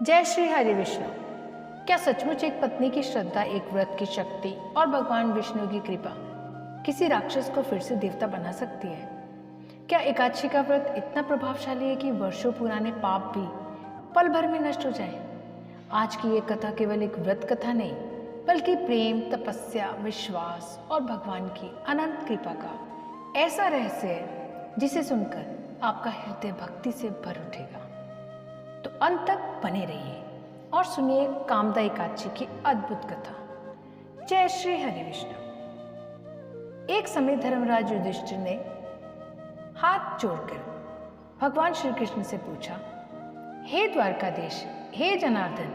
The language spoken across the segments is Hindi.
जय श्री हरि विष्णु। क्या सचमुच एक पत्नी की श्रद्धा, एक व्रत की शक्ति और भगवान विष्णु की कृपा किसी राक्षस को फिर से देवता बना सकती है? क्या एकादशी का व्रत इतना प्रभावशाली है कि वर्षों पुराने पाप भी पल भर में नष्ट हो जाए? आज की ये कथा केवल एक व्रत कथा नहीं, बल्कि प्रेम, तपस्या, विश्वास और भगवान की अनंत कृपा का ऐसा रहस्य है जिसे सुनकर आपका हृदय भक्ति से भर उठेगा। तो अंत तक बने रहिए और सुनिए कामदा एकादशी की अद्भुत कथा। जय श्री हरि विष्णु। एक समय धर्मराज युधिष्ठिर ने हाथ जोड़कर भगवान श्री कृष्ण से पूछा, हे द्वारकाधीश, हे जनार्दन,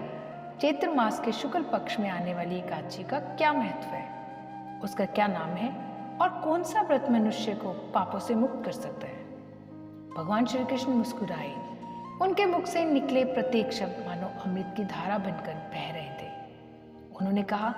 चैत्र मास के शुक्ल पक्ष में आने वाली एकादशी का क्या महत्व है? उसका क्या नाम है और कौन सा व्रत मनुष्य को पापों से मुक्त कर सकता है? भगवान श्री कृष्ण मुस्कुराए। उनके मुख से निकले प्रत्येक शब्द मानो अमृत की धारा बनकर बह रहे थे। उन्होंने कहा,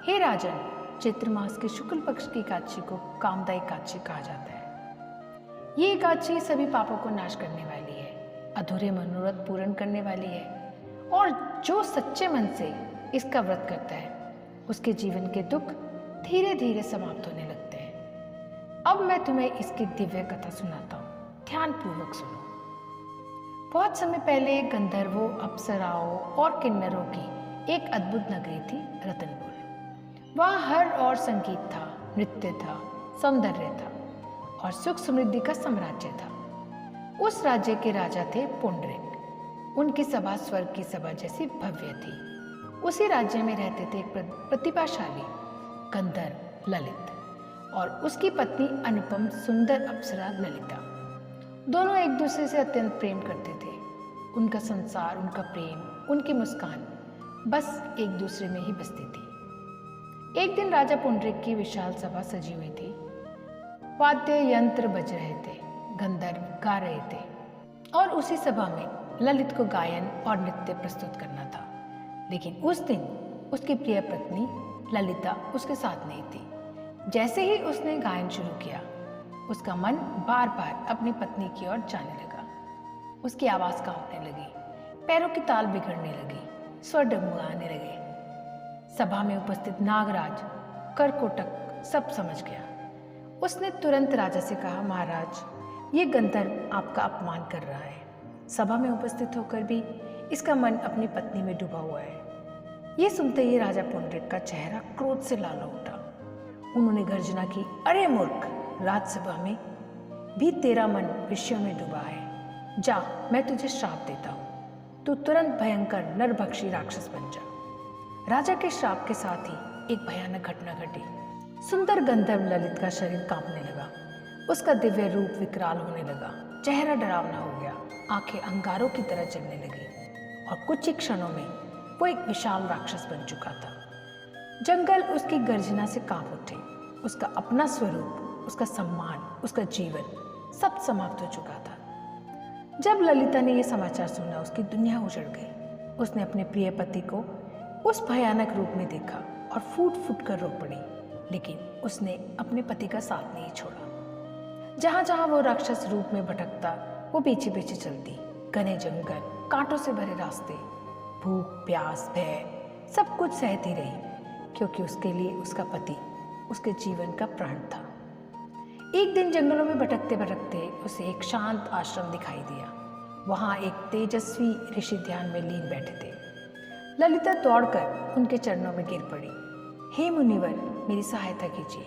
हे राजन, चैत्र मास के शुक्ल पक्ष की एकादशी को कामदा एकादशी कहा जाता है। ये एकादशी सभी पापों को नाश करने वाली है, अधूरे मनोरथ पूर्ण करने वाली है और जो सच्चे मन से इसका व्रत करता है उसके जीवन के दुख धीरे धीरे समाप्त होने लगते हैं। अब मैं तुम्हें इसकी दिव्य कथा सुनाता हूँ, ध्यानपूर्वक सुनो। बहुत समय पहले गंधर्वों, अप्सराओं और किन्नरों की एक अद्भुत नगरी थी, रतनपुर। वहाँ हर और संगीत था, नृत्य था, सौंदर्य था और सुख समृद्धि का साम्राज्य था। उस राज्य के राजा थे पुंडरीक। उनकी सभा स्वर्ग की सभा जैसी भव्य थी। उसी राज्य में रहते थे एक प्रतिभाशाली गंधर्व ललित और उसकी पत्नी अनुपम सुंदर अप्सरा ललिता। दोनों एक दूसरे से अत्यंत प्रेम करते थे। उनका संसार, उनका प्रेम, उनकी मुस्कान बस एक दूसरे में ही बसती थी। एक दिन राजा पुंडरीक की विशाल सभा सजी हुई थी। वाद्य यंत्र बज रहे थे, गंधर्व गा रहे थे और उसी सभा में ललित को गायन और नृत्य प्रस्तुत करना था। लेकिन उस दिन उसकी प्रिय पत्नी ललिता उसके साथ नहीं थी। जैसे ही उसने गायन शुरू किया, उसका मन बार बार अपनी पत्नी की ओर जाने लगा। उसकी आवाज कांपने लगी, पैरों की ताल बिगड़ने लगी, स्वर डगमगाने लगे। सभा में उपस्थित नागराज, करकोटक सब समझ गया। उसने तुरंत राजा से कहा, महाराज, ये गंधर्व आपका अपमान कर रहा है। सभा में उपस्थित होकर भी इसका मन अपनी पत्नी में डूबा हुआ है। ये सुनते ही राजा पुंडरीक का चेहरा क्रोध से लाल हो उठा। उन्होंने गर्जना की, अरे मूर्ख, राजसभा में भी तेरा मन विषयों में डूबा है। जा, मैं तुझे श्राप देता हूँ, तू तुरंत भयंकर नरभक्षी राक्षस बन जा। राजा के श्राप के साथ ही एक भयानक घटना घटी। सुंदर गंधर्व ललित का शरीर कांपने लगा, उसका दिव्य रूप विकराल होने लगा, चेहरा डरावना हो गया, आंखें अंगारों की तरह जलने लगी और कुछ ही क्षणों में वो एक विशाल राक्षस बन चुका था। जंगल उसकी गर्जना से कांप उठे। उसका अपना स्वरूप, उसका सम्मान, उसका जीवन सब समाप्त हो चुका था। जब ललिता ने यह समाचार सुना, उसकी दुनिया उजड़ गई। उसने अपने प्रिय पति को उस भयानक रूप में देखा और फूट फूट कर रो पड़ी। लेकिन उसने अपने पति का साथ नहीं छोड़ा। जहां जहां वो राक्षस रूप में भटकता, वो पीछे पीछे चलती। घने जंगल, कांटों से भरे रास्ते, भूख, प्यास, भय सब कुछ सहती रही, क्योंकि उसके लिए उसका पति उसके जीवन का प्राण था। एक दिन जंगलों में भटकते भटकते उसे एक शांत आश्रम दिखाई दिया। वहां एक तेजस्वी ऋषि ध्यान में लीन बैठे थे। ललिता दौड़कर उनके चरणों में गिर पड़ी। हे मुनिवर, मेरी सहायता कीजिए।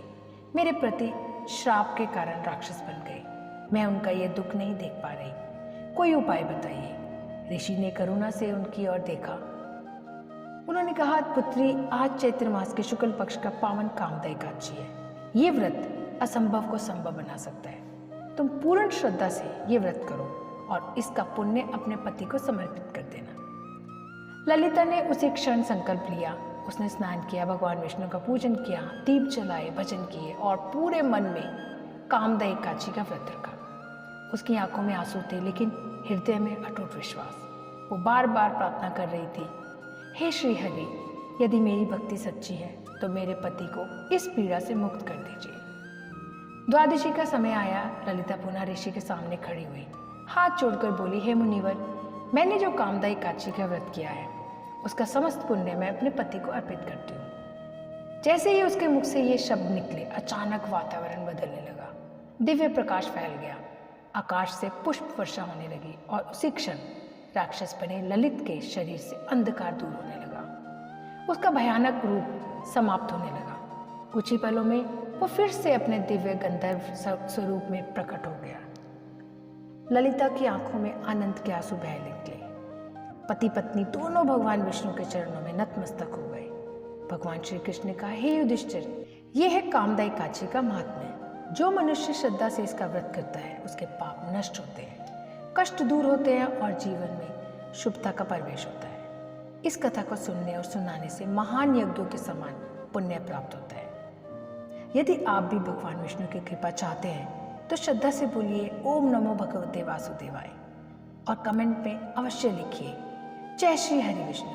मेरे प्रति श्राप के कारण राक्षस बन गए। मैं उनका ये दुख नहीं देख पा रही, कोई उपाय बताइए। ऋषि ने करुणा से उनकी ओर देखा। उन्होंने कहा, पुत्री, आज चैत्र मास के शुक्ल पक्ष का पावन कामदा एकादशी है। ये व्रत असंभव को संभव बना सकता है। तुम पूर्ण श्रद्धा से ये व्रत करो और इसका पुण्य अपने पति को समर्पित कर देना। ललिता ने उसी क्षण संकल्प लिया। उसने स्नान किया, भगवान विष्णु का पूजन किया, दीप जलाए, भजन किए और पूरे मन में कामदा एकादशी का व्रत रखा। उसकी आंखों में आंसू थे, लेकिन हृदय में अटूट विश्वास। वो बार बार प्रार्थना कर रही थी, हे श्री हरि, यदि मेरी भक्ति सच्ची है तो मेरे पति को इस पीड़ा से मुक्त कर दीजिए। द्वादशी का समय आया। ललिता पुनः ऋषि के सामने खड़ी हुई, हाथ जोड़कर बोली, हे मुनिवर, मैंने जो कामदा एकादशी का व्रत किया है उसका समस्त पुण्य मैं अपने पति को अर्पित करती हूँ। जैसे ही उसके मुख से ये शब्द निकले, अचानक वातावरण बदलने लगा। दिव्य प्रकाश फैल गया, आकाश से पुष्प वर्षा होने लगी और उसी क्षण राक्षस बने ललित के शरीर से अंधकार दूर होने लगा। उसका भयानक रूप समाप्त होने लगा। कुछ ही पलों में वो फिर से अपने दिव्य गंधर्व स्वरूप में प्रकट हो गया। ललिता की आंखों में आनंद के आंसू बह निकले। पति पत्नी दोनों भगवान विष्णु के चरणों में नतमस्तक हो गए। भगवान श्री कृष्ण ने कहा, हे युधिष्ठिर, यह है कामदा एकादशी का महात्म्य। जो मनुष्य श्रद्धा से इसका व्रत करता है उसके पाप नष्ट होते हैं, कष्ट दूर होते हैं और जीवन में शुभता का प्रवेश होता है। इस कथा को सुनने और सुनाने से महान यज्ञों के समान पुण्य प्राप्त होता है। यदि आप भी भगवान विष्णु की कृपा चाहते हैं तो श्रद्धा से बोलिए ओम नमो भगवते वासुदेवाय और कमेंट में अवश्य लिखिए जय श्री हरि विष्णु।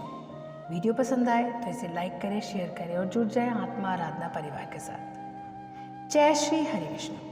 वीडियो पसंद आए तो इसे लाइक करें, शेयर करें और जुड़ जाएं आत्मा आराधना परिवार के साथ। जय श्री हरि विष्णु।